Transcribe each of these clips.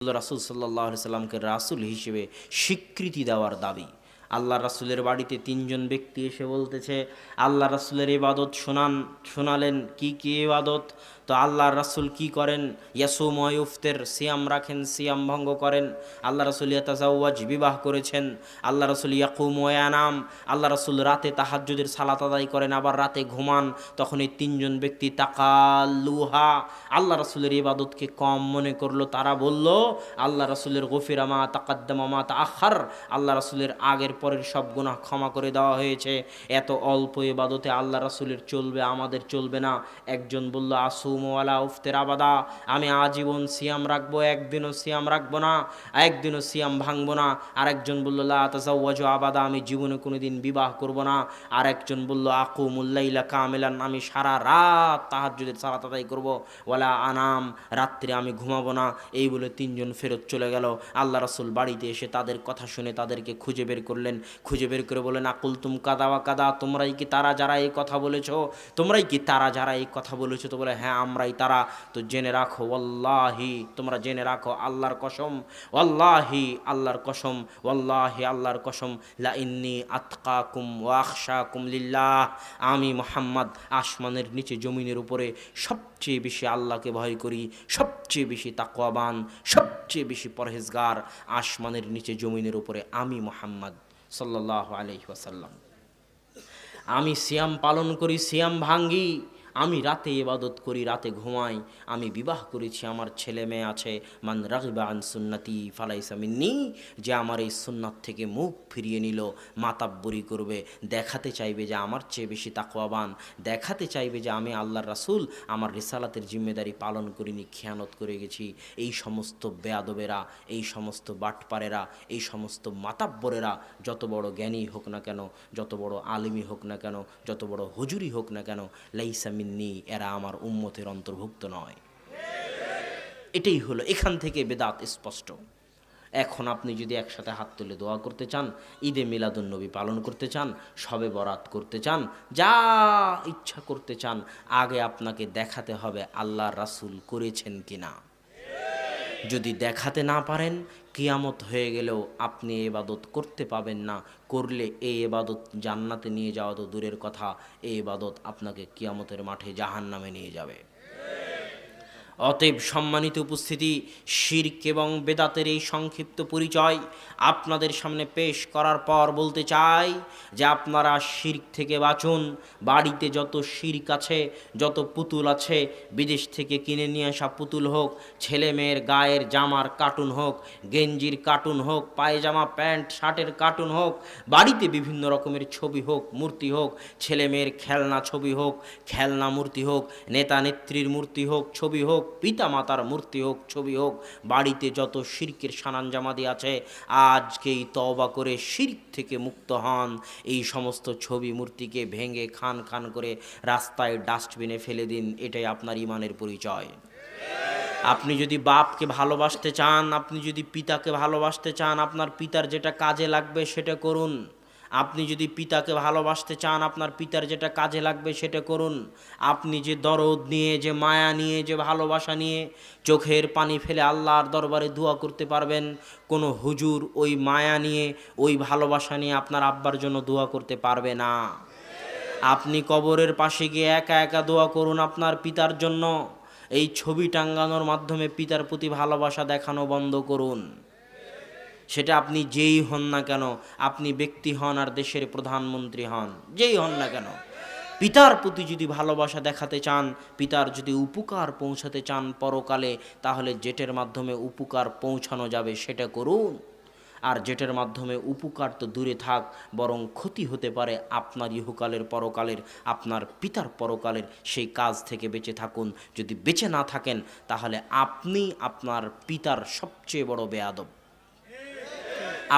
রাসূল সাল্লাল্লাহু আলাইহি সাল্লামকে রাসূল হিসেবে স্বীকৃতি দেওয়ার দাবি। আল্লাহ রাসূলের বাড়িতে তিনজন ব্যক্তি এসে বলতেছে, আল্লাহ রাসূলের ইবাদত শোনালেন কি কি ইবাদত। তো আল্লাহ রাসূল কি করেন? ইয়াসুম ওয়া ইফতির, সিয়াম রাখেন, সিয়াম ভঙ্গ করেন। আল্লাহ রাসূল ইয়াতাজাওয়াজ, বিবাহ করেছেন। আল্লাহ রাসূল ইয়াকুম ওয়া ইয়ানাম, আল্লাহ রাসূল রাতে তাহাজ্জুদের সালাত আদায় করেন, আবার রাতে ঘুমান। তখন এই তিনজন ব্যক্তি তাকাল্লুহা, আল্লাহ রাসূলের ইবাদতকে কম মনে করলো। তারা বলল, আল্লাহ রাসূলের গফিরা মা তাকাদ্দামা মা তাআখার, আল্লাহ রাসূলের আগের পরের সব গুনাহ ক্ষমা করে দেওয়া হয়েছে। এত অল্প ইবাদতে আল্লাহ রাসূলের চলবে, আমাদের চলবে না। একজন বলল, আসুম ওয়ালা উফতির আবাদা, আমি আজীবন সিয়াম রাখবো, একদিনও সিয়াম রাখবো না, একদিনও সিয়াম ভাঙবো না। আরেকজন বলল, লা তাজাওয়াজু আবাদা, আমি জীবনে কোনোদিন বিবাহ করব না। আরেকজন বলল, আকুমুল লাইলা কামিলান, আমি সারা রাত তাহাজ্জুদের সালাত আদায় করব। ওয়ালা আনাম, রাত্রে আমি ঘুমাবো না। এই বলে তিনজন ফেরত চলে গেল। আল্লাহ রাসূল বাড়িতে এসে তাদের কথা শুনে তাদেরকে খুঁজে বের করলেন। খুঁজে বের করে বলেন, আকুল তুম কাদা ওয়া কাদা, তোমরাই কি তারা যারা এই কথা বলেছ? তোমরাই কি তারা যারা এই কথা বলেছ? তো বলে, হ্যাঁ আমরাই তারা। তো জেনে রাখো, ওয়াল্লাহি, তোমরা জেনে রাখো, আল্লাহর কসম, ওয়াল্লাহি আল্লাহর কসম, ওয়াল্লাহি আল্লাহর কসম, লা ইন্নী আতকাকুম ওয়া আখশাকুম লিল্লাহ, আমি মুহাম্মদ আসমানের নিচে জমিনের উপরে সবচেয়ে বেশি আল্লাহকে ভয় করি, সবচেয়ে বেশি তাকওয়াবান, সবচেয়ে বেশি পরহেজগার আসমানের নিচে জমিনের উপরে আমি মুহাম্মদ সাল্লাল্লাহু আলাইহি ওয়াসাল্লাম। আমি সিয়াম পালন করি, সিয়াম ভাঙ্গি, আমি রাতে ইবাদত করি, রাতে ঘুমাই, আমি বিবাহ করেছি, আমার ছেলে মেয়ে আছে। মান রাগিবা আন সুন্নতি ফালাইসা মিন্নি, যে আমার এই সুন্নাত থেকে মুখ ফিরিয়ে নিল, মাতাব্বরি করবে, দেখাতে চাইবে যে আমার চেয়ে বেশি তাকওয়াবান, দেখাতে চাইবে যে আমি আল্লাহর রাসূল আমার রিসালাতের জিম্মেদারি পালন করিনি, খেয়ানত করে গেছি। এই সমস্ত বেয়াদবেরা, এই সমস্ত বাটপারেরা, এই সমস্ত মাতাব্বরেরা, যত বড় জ্ঞানী হোক না কেন, যত বড় আলিমই হোক না কেন, যত বড় হুজুরি হোক না কেন, লাইসা মিন্নি, এরা আমার উম্মতের অন্তর্ভুক্ত নয়। এটাই হলো, এখান থেকে বেদাত স্পষ্ট। এখন আপনি যদি একসাথে হাত তুলে দোয়া করতে চান, ঈদে মিলাদুন্নবী পালন করতে চান, শবে বরাত করতে চান, যা ইচ্ছা করতে চান, আগে আপনাকে দেখাতে হবে আল্লাহর রাসূল করেছেন কিনা। যদি দেখাতে না পারেন, কিয়ামত হয়ে গেলেও আপনি ইবাদত করতে পাবেন না। করলে এই ইবাদত জান্নাতে নিয়ে যাওয়া তো দূরের কথা, এই ইবাদত আপনাকে কিয়ামতের মাঠে জাহান্নামে নিয়ে যাবে। অতএব সম্মানিত উপস্থিতি, শিরক এবং বেদাতের এই সংক্ষিপ্ত পরিচয় আপনাদের সামনে পেশ করার পর বলতে চাই যে আপনারা শিরক থেকে বাঁচুন। বাড়িতে যত শিরক আছে, যত পুতুল আছে, বিদেশ থেকে কিনে নিয়ে আসা পুতুল হোক, ছেলে মেয়ের গায়ের জামার কার্টুন হোক, গেঞ্জির কার্টুন হোক, পায়জামা প্যান্ট শার্টের কার্টুন হোক, বাড়িতে বিভিন্ন রকমের ছবি হোক, মূর্তি হোক, ছেলে মেয়ের খেলনা ছবি হোক, খেলনা মূর্তি হোক, নেতা নেত্রীর মূর্তি হোক, ছবি হোক, পিতা মাতার মূর্তি হোক, ছবি হোক, বাড়িতে যত শিরকের সানাঞ্জামাদি আছে, আজকেই তওবা করে শিরক থেকে মুক্ত হন। এই সমস্ত ছবি মূর্তিকে ভেঙে খান খান করে রাস্তায় ডাস্টবিনে ফেলে দিন। এটাই আপনার ঈমানের পরিচয়। আপনি যদি বাপকে ভালোবাসতে চান, আপনি যদি পিতাকে ভালোবাসতে চান, আপনার পিতার যেটা কাজে লাগবে সেটা করুন। আপনি যদি পিতাকে ভালোবাসতে চান, আপনার পিতার যেটা কাজে লাগবে সেটা করুন। আপনি যে দরদ নিয়ে, যে মায়া নিয়ে, যে ভালোবাসা নিয়ে চোখের পানি ফেলে আল্লাহর দরবারে দোয়া করতে পারবেন, কোনো হুজুর ওই মায়া নিয়ে, ওই ভালোবাসা নিয়ে আপনার আব্বার জন্য দোয়া করতে পারবে না। আপনি কবরের পাশে গিয়ে একা একা দোয়া করুন আপনার পিতার জন্য। এই ছবি টাঙ্গানোর মাধ্যমে পিতার প্রতি ভালোবাসা দেখানো বন্ধ করুন। সেটা আপনি যেই হন না কেন, আপনি ব্যক্তি হন আর দেশের প্রধানমন্ত্রী হন, যেই হন না কেন, পিতার প্রতি যদি ভালোবাসা দেখাতে চান, পিতার যদি উপকার পৌঁছাতে চান পরকালে, তাহলে যেটার মাধ্যমে উপকার পৌঁছানো যাবে সেটা করুন। আর যেটার মাধ্যমে উপকার তো দূরে থাক, বরং ক্ষতি হতে পারে আপনার ইহকালের পরকালের, আপনার পিতার পরকালের, সেই কাজ থেকে বেঁচে থাকুন। যদি বেঁচে না থাকেন, তাহলে আপনি আপনার পিতার সবচেয়ে বড় বেয়াদব।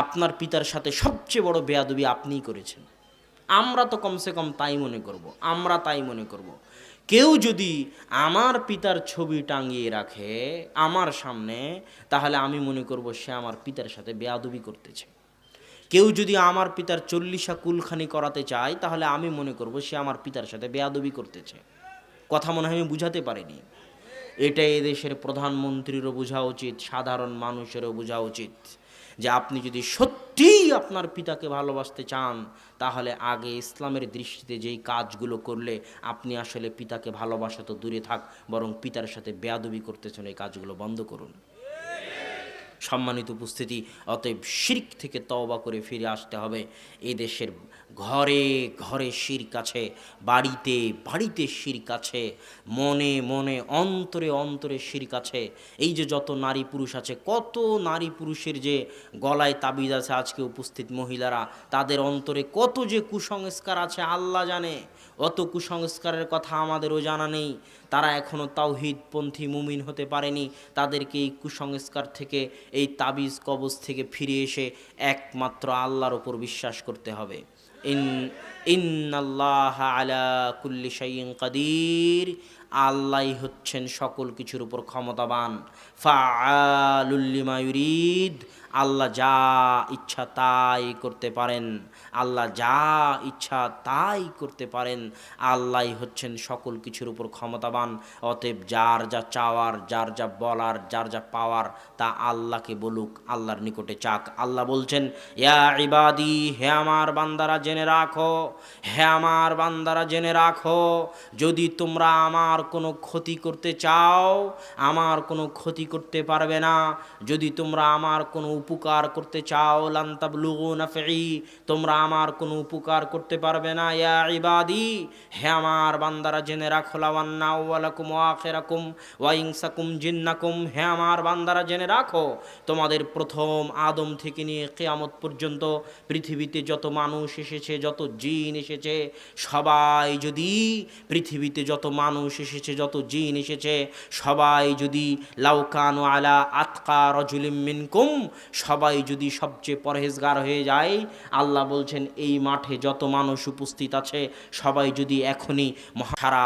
আপনার পিতার সাথে সবচেয়ে বড় বেয়াদবি আপনিই করেছেন। আমরা তো কমসে কম তাই মনে করব, আমরা তাই মনে করব। কেউ যদি আমার পিতার ছবি টাঙিয়ে রাখে আমার সামনে, তাহলে আমি মনে করব সে আমার পিতার সাথে বেয়াদবি করতেছে। কেউ যদি আমার পিতার 40 কুলখানি করাতে চায়, তাহলে আমি মনে করব সে আমার পিতার সাথে বেয়াদবি করতেছে। কথা মনে হয় আমি বুঝাতে পারিনি। এটাই এদেশের প্রধানমন্ত্রীরও বোঝা উচিত, সাধারণ মানুষেরও বোঝা উচিত যে আপনি যদি সত্যিই আপনার পিতাকে ভালোবাসতে চান তাহলে আগে ইসলামের দৃষ্টিতে যেই কাজগুলো করলে আপনি আসলে পিতাকে ভালোবাসা তো দূরে থাক, বরং পিতার সাথে বেয়াদবি করতেছেন, এই কাজগুলো বন্ধ করুন। সম্মানিত উপস্থিতি, অতএব শিরক থেকে তওবা করে ফিরে আসতে হবে। এই দেশের ঘরে ঘরে শিরক আছে, বাড়িতে বাড়িতে শিরক আছে, মনে মনে অন্তরে অন্তরে শিরক আছে। এই যে যত নারী পুরুষ আছে, কত নারী পুরুষের যে গলায় তাবিজ আছে, আজকে উপস্থিত মহিলারা, তাদের অন্তরে কত যে কুসংস্কার আছে আল্লাহ জানে। অত কুসংস্কারের কথা আমাদেরও জানা নেই। তারা এখনও তাওহীদপন্থী মুমিন হতে পারেনি। তাদেরকে এই কুসংস্কার থেকে, এই তাবিজ কবজ থেকে ফিরে এসে একমাত্র আল্লাহর ওপর বিশ্বাস করতে হবে। ইন্নাল্লাহা আলা কুল্লি শাইইন কাদির, আল্লাহই হচ্ছেন সকল কিছুর উপর ক্ষমতাবান। ফাআলুল লিমা ইউরিদ, আল্লাহ যা ইচ্ছা তাই করতে পারেন, আল্লাহ যা ইচ্ছা তাই করতে পারেন। আল্লাহই হচ্ছেন সকল কিছুর উপর ক্ষমতাবান। অতএব যার যা চাওয়ার, যার যা বলার, যার যা পাওয়ার, তা আল্লাহকে বলুক, আল্লাহর নিকটে চাক। আল্লাহ বলছেন, ইয়া ইবাদি, হে আমার বান্দারা জেনে রাখো, হে আমার বান্দারা জেনে রাখো, যদি তোমরা আমার কোনো ক্ষতি করতে চাও, আমার কোনো ক্ষতি করতে পারবে না। যদি তোমরা আমার কোনো উপকার করতে চাও, লান তাবলুগু নাফঈ, তোমরা আমার কোনো উপকার করতে পারবে না। ইয়া ইবাদি, হে আমার বান্দারা জেনে রাখো, লাওয়ান্না আউওয়ালাকুম ওয়া আখিরাকুম ওয়া ইনসাকুম জিন্নাকুম, হে আমার বান্দারা জেনে রাখো, তোমাদের প্রথম আদম থেকে নিয়ে কিয়ামত পর্যন্ত পৃথিবীতে যত মানুষ এসেছে, যত জিন এসেছে, সবাই যদি, পৃথিবীতে যত মানুষ এসেছে, যত জিন এসেছে, সবাই যদি লাউকানু আলা আতকা রাজুলিম মিনকুম, সবাই যদি সবচেয়ে পরহেজগার হয়ে যায়, আল্লাহ বলছেন এই মাঠে যত মানুষ উপস্থিত আছে সবাই যদি এখনই সারা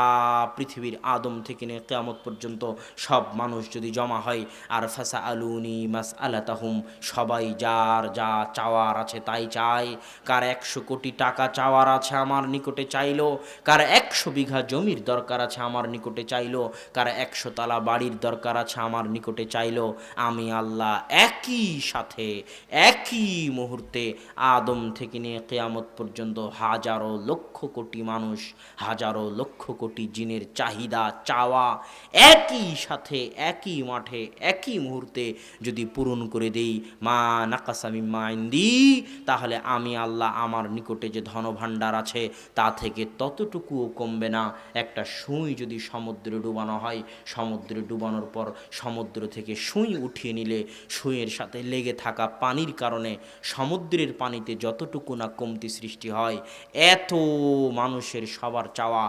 পৃথিবীর আদম থেকে নিয়ে কিয়ামত পর্যন্ত সব মানুষ যদি জমা হয়, আর ফাসা আলুনি মাস আলাতাহুম, সবাই যার যা চাওয়ার আছে তাই চায়। কার 100 কোটি টাকা চাওয়ার আছে আমার নিকটে চাইলো, কার 100 বিঘা জমির দরকার আছে আমার নিকটে চাইলো, কার 100 তালা বাড়ির দরকার আছে আমার নিকটে চাইলো, আমি আল্লাহ একই সাথে একই মুহূর্তে আদম থেকে নিয়ে কিয়ামত পর্যন্ত হাজারো লক্ষ কোটি মানুষ, হাজারো লক্ষ কোটি জিনের চাহিদা চাওয়া একই সাথে একই মাঠে একই মুহূর্তে যদি পূরণ করে দেই, মা নাকাসা মিম্মা ইনদি, তাহলে আমি আল্লাহ আমার নিকটে যে ধনভাণ্ডার আছে তা থেকে ততটুকুও কমবে না। একটা সুই যদি সমুদ্রে ডুবানো হয়, সমুদ্রে ডুবানোর পর সমুদ্র থেকে সুই উঠিয়ে নিলে সুইয়ের সাথে লেগে থাকা পানির কারণে সমুদ্রের পানিতে যতটুকু না কমতি সৃষ্টি হয়, এত মানুষের সবার চাওয়া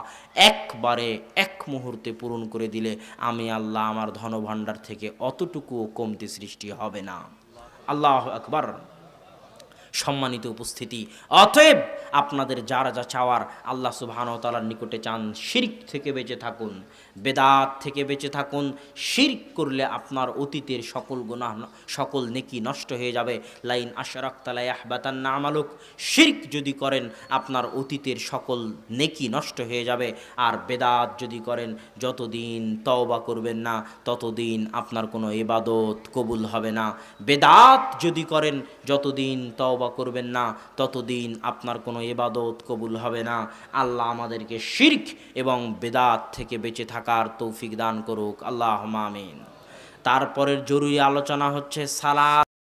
একবারে এক মুহূর্তে পূরণ করে দিলে আমি আল্লাহ আমার ধনভাণ্ডার থেকে অতটুকুও কমতি সৃষ্টি হবে না। আল্লাহু আকবার। সম্মানিত উপস্থিতি, অতএব আপনাদের যারা যা চাওয়ার আল্লাহ সুবহানাহু ওয়া তাআলার নিকটে চান। শিরক থেকে বেঁচে থাকুন, বেদাত থেকে বেঁচে থাকুন। শিরক করলে আপনার অতীতের সকল গুনাহ, সকল নেকি নষ্ট হয়ে যাবে। লাইন আশরাকতা লা ইয়াহবাতান্না আমালুক, শিরক যদি করেন আপনার অতীতের সকল নেকি নষ্ট হয়ে যাবে। আর বেদাত যদি করেন, যতদিন তওবা করবেন না ততদিন আপনার কোনো ইবাদত কবুল হবে না। বেদাত যদি করেন, যতদিন তওবা করবেন না ততদিন আপনার কোনো ইবাদত কবুল হবে না। আল্লাহ আমাদেরকে শিরক এবং বেদাত থেকে বেঁচে থাকার তৌফিক দান করুক, আল্লাহুম্মা আমিন। তারপরের জরুরি আলোচনা হচ্ছে সালাত।